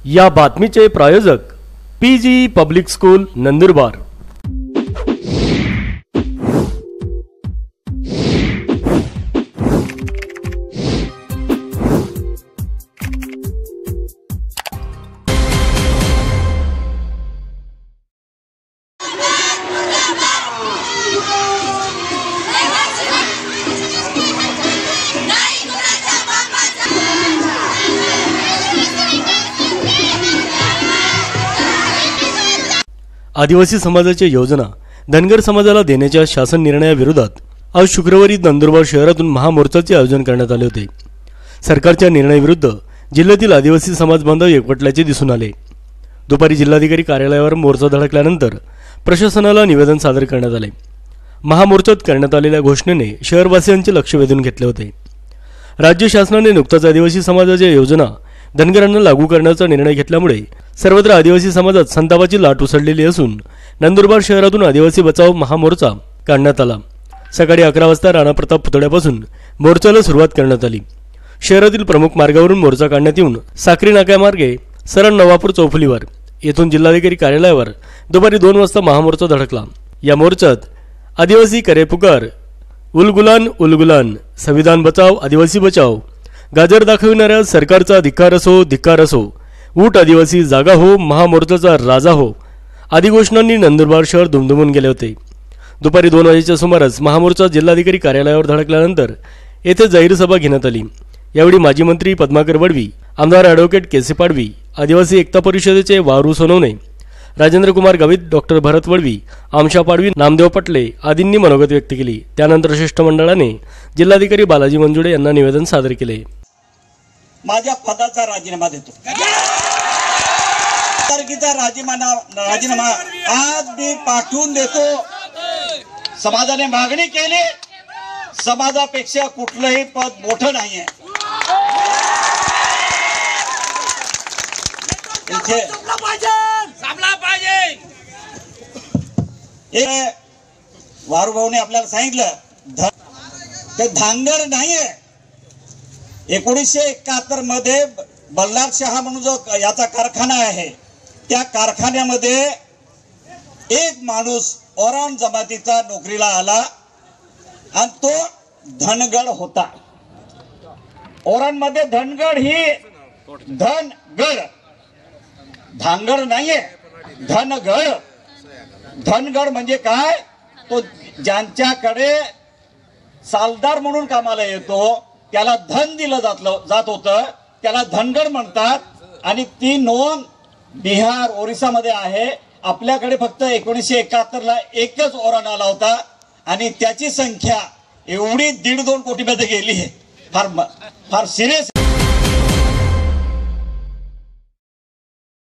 या बातमीचे प्रायोजक PG public school Nandurbar. आदिवासी समाजाच्या योजना धनगर समाजाला देण्याच्या शासन निर्णयाविरोधात आज शुक्रवारी नंदुरबार शहरातून महामोर्चाचे आयोजन करण्यात आले होते। सरकारच्या निर्णयाविरुद्ध जिल्ह्यातील आदिवासी समाज बांधव एकवटल्याचे दिसून आले। दुपारी जिल्हाधिकारी कार्यालयावर मोर्चा धडकल्यानंतर प्रशासनाला निवेदन सादर करण्यात आले। महामोर्चात करण्यात आलेल्या घोषणेने शहरवासियांचे लक्ष वेधून घेतले होते। राज्य शासनाने नुकताच आदिवासी समाजाच्या योजना धनगरांना लागू करण्याचा निर्णय घेतल्यामुळे सर्वत्र आदिवासी समाजात संतापाची लाट उसळलेली असून नंदुरबार शहरातून आदिवासी बचाव महामोर्चा काढण्यात आला। सकाळी 11 वाजता राणा प्रताप पुतळ्यापासून मोर्चाला सुरुवात करण्यात आली। शहरातील प्रमुख मार्गावरून मोर्चा काढण्यात येऊन साक्री नाक्यामार्गे सरळ नवापूर चौफुलीवर येथून जिल्हाधिकारी कार्यालयावर दुपारी 2 वाजता महामोर्चा धडकला। या मोर्चात आदिवासी करे पुकार, उलगुलान उलगुलान, संविधान बचाव आदिवासी बचाव, गाजर दाखविणाऱ्या सरकारचा धिक्कार असो, ऊट आदिवासी जागा हो, महामोर्चाचा राजा हो आदी घोषणांनी नंदुरबार शहर दुमदुमून गेले होते। दुपारी 2 वाजेच्या सुमारास महामोर्चा जिल्हाधिकारी कार्यालयावर धडकल्यानंतर येथे जाहीर सभा घेण्यात आली। यावेळी माजी मंत्री पद्माकर वडवी, आमदार ॲडव्होकेट केसी पाडवी, आदिवासी एकता परिषदेचे वारू सोनवणे, राजेंद्र कुमार गावित, डॉक्टर भरत वडवी, आमशा पाडवी, नामदेव पटले आदींनी मनोगत व्यक्त केली। त्यानंतर शिष्टमंडळाने जिल्हाधिकारी बालाजी मंजुळे यांना निवेदन सादर केले। माझ्या पदाचा राजीनामा देतो। तारखेचा राजीनामा आज मी पाठवून देतो। समाजाने मागणी केली, समाजापेक्षा कुठलंही पद मोठं नाहीये। वारुभाऊने आपल्याला सांगितलं ते धांगर नाहीये। 1971 मध्ये बल्लार शहा म्हणून जो याचा कारखाना आहे, त्या कारखान्यामध्ये एक माणूस ओरान जमातीचा नोकरीला आला आणि तो धनगड होता। ओरान मध्ये धनगड ही धनगड, धांगड नाहीये, धनगड। धनगड म्हणजे काय? तो ज्यांच्याकडे सालदार म्हणून कामाला येतो त्याला धन दिलं जात होतं, त्याला धनगड म्हणतात। आणि ती नोंद बिहार ओरिसा मध्ये आहे। आपल्याकडे फक्त 1971 ला एकच ओरान आला होता आणि त्याची संख्या एवढी 1.5-2 कोटीमध्ये गेली आहे। फार सिरियस।